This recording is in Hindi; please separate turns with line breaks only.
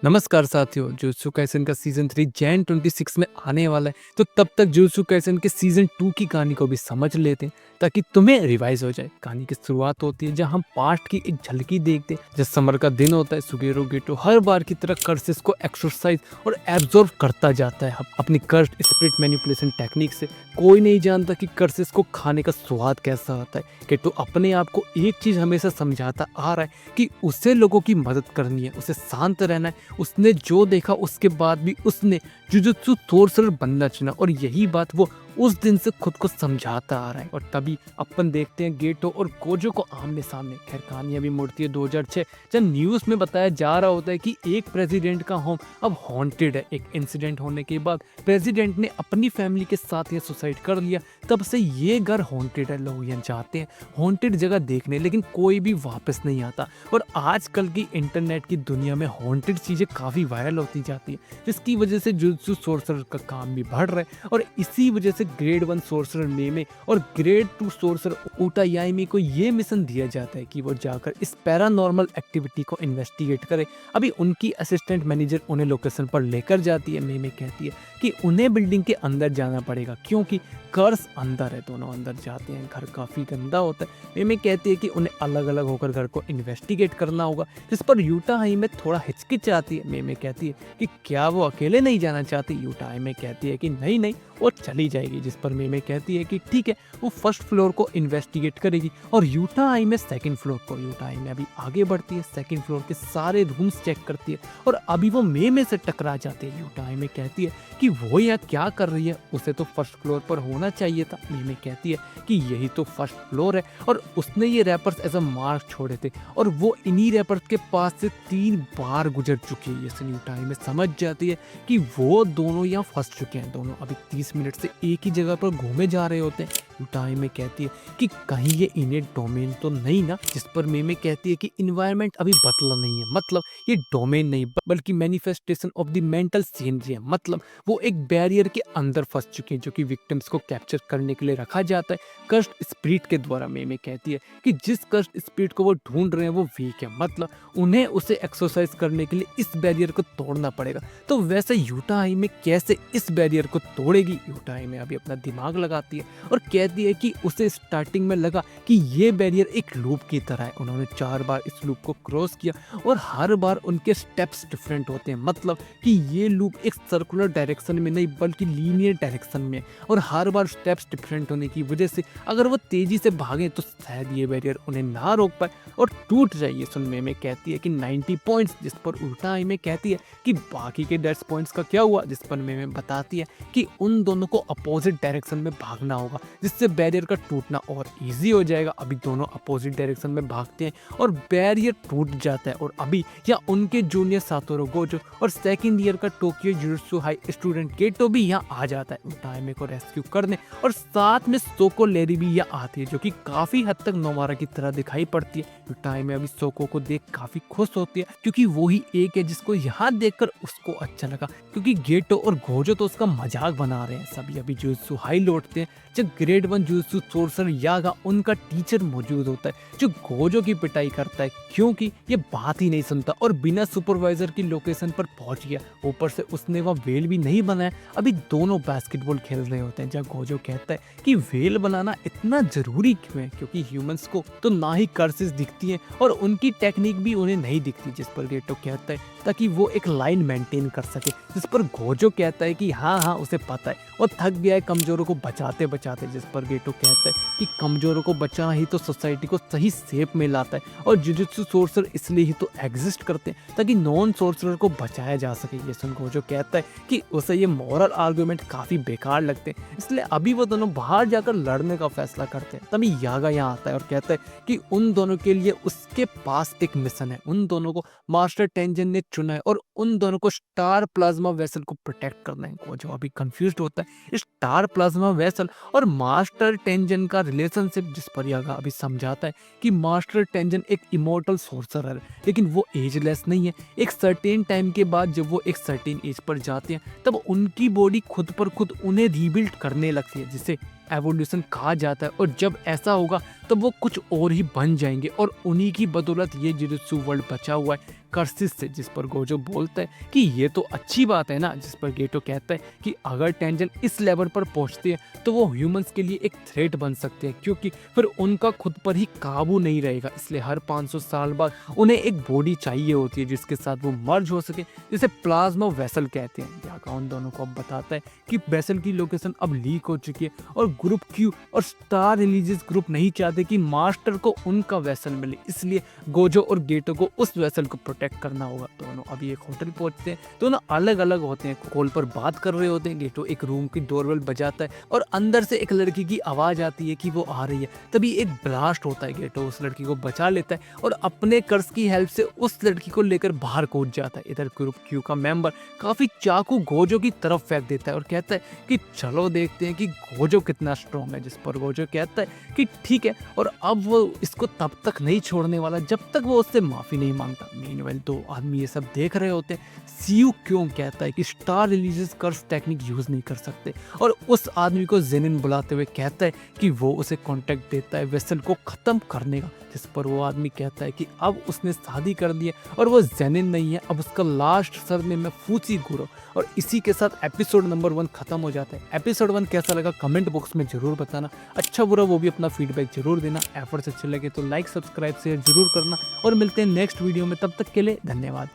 नमस्कार साथियों, जुत्सु काइसेन का सीज़न 3 जैन 26 में आने वाला है, तो तब तक जुत्सु काइसेन के सीज़न 2 की कहानी को भी समझ लेते हैं, ताकि तुम्हें रिवाइज़ हो जाए। कहानी की शुरुआत होती है जहाँ हम पास्ट की एक झलकी देखते हैं। जब समर का दिन होता है, सुगेरो गेटो हर बार की तरह कर्सेस को एक्सरसाइज और एब्जॉर्ब करता जाता है अपनी कर्स स्पिरिट मैनिपुलेशन टेक्निक से। कोई नहीं जानता कि कर्सेस को खाने का स्वाद कैसा होता है। गेटो अपने आप को एक चीज़ हमेशा समझाता आ रहा है कि उसे लोगों की मदद करनी है, उसे शांत रहना है। उसने जो देखा उसके बाद भी उसने जुजुत्सु सोर्सरर बनना चुना, और यही बात वो उस दिन से खुद को समझाता आ रहा है। और तभी अपन देखते हैं गेटो और गोजो को आमने सामने। खैर कहानी अभी मुड़ती है 2006, जब न्यूज़ में बताया जा रहा होता है कि एक प्रेसिडेंट का होम अब हॉन्टेड है। एक इंसिडेंट होने के बाद प्रेसिडेंट ने अपनी फैमिली के साथ ये सुसाइड कर लिया, तब से ये घर हॉन्टेड है। लोग यहाँ जाते हैं हॉन्टेड जगह देखने, लेकिन कोई भी वापस नहीं आता। और आजकल की इंटरनेट की दुनिया में हॉन्टेड चीज़ें काफ़ी वायरल होती जाती है, जिसकी वजह से जुजुत्सु सोर्सरर का काम भी बढ़ रहा है। और इसी वजह से ग्रेड 1 सोर्सरर मेमे और ग्रेड 2 सोर्सरर उटायामी को ये मिशन दिया जाता है कि वो जाकर इस पैरानॉर्मल एक्टिविटी को इन्वेस्टिगेट करे। अभी उनकी असिस्टेंट मैनेजर उन्हें लोकेशन पर लेकर जाती है। मेमे कहती है कि उन्हें बिल्डिंग के अंदर जाना पड़ेगा, क्योंकि कर्स अंदर है। दोनों अंदर जाते हैं, घर काफ़ी गंदा होता है। मेमे कहती है कि उन्हें अलग अलग होकर घर को इन्वेस्टिगेट करना होगा, जिस पर यूटा हाइमे थोड़ा हिचकिचाती है। मेमे कहती है कि क्या वो अकेले नहीं जाना चाहती। यूटा हाइमे कहती है कि नहीं नहीं, वो चली जाएगी, जिस पर मेमे कहती है कि ठीक है, वो फर्स्ट फ्लोर को इन्वेस्टिगेट करेगी और यूटा हाइमे सेकंड फ्लोर को। यूटा हाइमे अभी आगे बढ़ती है, सेकंड फ्लोर के सारे रूम्स चेक करती है, और अभी वो मेमे से टकरा जाती है। यूटा हाइमे कहती है कि वो यहाँ क्या कर रही है, उसे तो फर्स्ट फ्लोर पर होना चाहिए था। मेमे कहती है कि यही तो फर्स्ट फ्लोर है, और उसने ये रैपर्स एज अ मार्क छोड़े थे, और वो इन्हीं रैपर्स के पास से 3 बार गुजर चुकी है। ये सुन यूटा हाइमे समझ जाती है कि वो दोनों यहाँ फंस चुके हैं। दोनों अभी 30 मिनट से एक ही जगह पर घूमे जा रहे होते हैं। यूटा हाइमे कहती है कि कहीं ये इनेट डोमेन तो नहीं ना, जिस पर मेमे कहती है कि इन्वायरमेंट अभी बदला नहीं है, मतलब ये डोमेन नहीं बल्कि manifestation of the mental scenery है। मतलब वो एक बैरियर के अंदर फंस चुके हैं, जो कि विक्टिम्स को कैप्चर करने के लिए रखा जाता है कस्ट स्पिरिट के द्वारा। मेमे कहती है कि जिस कस्ट स्पिरिट को वो ढूंढ रहे हैं वो वीक है, मतलब उन्हें उसे एक्सरसाइज करने के लिए इस बैरियर को तोड़ना पड़ेगा। तो वैसे यूटा हाइमे कैसे इस बैरियर को तोड़ेगी। यूटा हाइमे अभी अपना दिमाग लगाती है और कहती है कि उसे स्टार्टिंग में लगा कि ये बैरियर एक लूप की तरह है। उन्होंने 4 बार इस लूप को क्रॉस किया, और हर बार उनके स्टेप्स डिफरेंट होते हैं, मतलब कि ये लूप एक सर्कुलर डायरेक्शन में नहीं बल्कि लीनियर डायरेक्शन में, और हर बार स्टेप्स डिफरेंट होने की वजह से अगर वो तेजी से भागें तो शायद ये बैरियर उन्हें ना रोक पाए और टूट जाए। ये सुन मेमे कहती है कि 90 पॉइंट्स, जिस पर यूटा हाइमे कहती है कि बाकी के 10 पॉइंट्स का क्या हुआ, जिस पर मेमे बताती है कि उन दोनों को अपोजिट डायरेक्शन में भागना होगा, जिससे बैरियर का टूटना और इजी हो जाएगा। अभी दोनों अपोजिट डायरेक्शन में भागते हैं और बैरियर टूट जाता है, और अभी या उनके जूनियर सातोरू गोजो और सेकंड ईयर का टोक्यो जुजुत्सु हाई स्टूडेंट गेटो भी यहाँ आ जाता है यूटा हाइमे को रेस्क्यू करने, और साथ में सोको लेरी भी यहाँ आती है, जो कि काफी हद तक नोमारा की तरह दिखाई पड़ती है। यूटा हाइमे अभी सोको को देख काफी खुश होती है, क्योंकि वो ही एक है जिसको यहाँ देखकर उसको अच्छा लगा, क्योंकि गेटो और गोजो तो उसका मजाक बना रहे हैं। सभी अभी जुजुत्सु हाई लौटते हैं, जब ग्रेड 1 जुजुत्सु सोर्सरर यागा उनका टीचर मौजूद होता है, जो गोजो की पिटाई करता है क्योंकि ये बात ही नहीं सुनता और बिना सुपरवाइजर की लोकेशन पर पहुंच गया। ऊपर से उसने वह वेल भी नहीं बनाया। अभी दोनों बास्केटबॉल खेल रहे होते हैं, जब गोजो कहता है कि वेल बनाना इतना जरूरी क्यों है, क्योंकि ह्यूमंस को तो ना ही कर्सेस दिखती हैं और उनकी टेक्निक भी उन्हें नहीं दिखती, जिस पर गेटो कहता है ताकि वो एक लाइन मेंटेन कर सके, जिस पर गोजो कहता है कि हाँ हाँ उसे पता है और थक गया है कमजोरों को बचाते बचाते, जिस पर गेटो कहता है कि कमजोरों को बचाना ही तो सोसाइटी को सही शेप में लाता है, और जुजुत्सु सोर्सरर इसलिए ही तो एग्जिस्ट करते हैं ताकि नॉन सोर्सरर को बचाया जा सके। ये सुन गोजो कहता है कि उसे ये मॉरल आर्गुमेंट काफी बेकार लगते हैं, इसलिए अभी वो दोनों बाहर जाकर लड़ने का फैसला करते हैं। तभी यागा यहाँ आता है और कहता है कि उन दोनों के लिए उसके पास एक मिशन है। उन दोनों को मास्टर टेंजन ने चुना है और उन दोनों को स्टार प्लाज्मा वेसल को प्रोटेक्ट करना है। गोजो अभी कंफ्यूज्ड होता है स्टार प्लाज्मा वेसल और मास्टर टेंजन का रिलेशनशिप, जिस पर यागा अभी समझाता है कि मास्टर टेंजन एक इमोर्टल सोर्सरर है, लेकिन वो एजलेस नहीं है। एक सर्टेन टाइम के बाद जब वो एक सर्टेन एज पर जाते हैं, तब उनकी बॉडी खुद पर खुद उन्हें रीबिल्ड करने लगती है, जिसे एवोल्यूशन कहा जाता है। और जब ऐसा होगा तब वो कुछ और ही बन जाएंगे, और उन्हीं की बदौलत ये जुजुत्सु वर्ल्ड बचा हुआ है। कर्सिस से, जिस पर गोजो बोलता है कि ये तो अच्छी बात है ना, जिस पर गेटो कहता है कि अगर टेंजन इस लेवल पर पहुंचती है तो वो ह्यूमंस के लिए एक थ्रेट बन सकते हैं, क्योंकि फिर उनका खुद पर ही काबू नहीं रहेगा, इसलिए हर 500 साल बाद उन्हें एक बॉडी चाहिए होती है जिसके साथ वो मर्ज हो सके, जिसे प्लाज्मा वेसल कहते हैं। याका उन दोनों को अब बताता है कि वेसल की लोकेशन अब लीक हो चुकी है और ग्रुप क्यू और स्टार रिलीजियस ग्रुप नहीं चाहते कि मास्टर को उनका वेसल मिले, इसलिए गोजो और गेटो को उस वेसल को प्रोटेक्ट करना होगा। दोनों अभी एक होटल पहुंचते हैं, दोनों अलग अलग होते हैं, कॉल पर बात कर रहे होते हैं। गेटो एक रूम की डोरबेल बजाता है और अंदर से एक लड़की की आवाज आती है कि वो आ रही है। तभी एक ब्लास्ट होता है, गेटो उस लड़की को बचा लेता है और अपने कर्स की हेल्प से उस लड़की को लेकर बाहर कूद जाता है। इधर ग्रुप क्यू का मेंबर काफी चाकू गोजो की तरफ फेंक देता है और कहता है कि चलो देखते हैं कि गोजो कितना स्ट्रॉन्ग है, जिस पर गोजो कहता है कि ठीक है, और अब वो इसको तब तक नहीं छोड़ने वाला जब तक वो उससे माफी नहीं मांगता। मीनवाइल दो आदमी ये सब देख रहे होते हैं। सीयू क्यों कहता है कि star religious curse technique use नहीं कर सकते और उस आदमी को जेनिन बुलाते हुए कहता है कि वो उसे कांटेक्ट देता है वेसल को खत्म करने का, जिस पर वो आदमी कहता है कि अब उसने शादी कर दी है और वो जेनिन नहीं है, अब उसका लास्ट सरनेम में फूची गुरो। और इसी के साथ एपिसोड नंबर 1 खत्म हो जाता है। एपिसोड 1 कैसा लगा कमेंट बॉक्स में जरूर बताना, अच्छा बुरा वो भी अपना फीडबैक जरूर देना। एफर्ट्स अच्छे लगे तो लाइक सब्सक्राइब शेयर जरूर करना और मिलते हैं नेक्स्ट वीडियो में, तब तक के लिए धन्यवाद।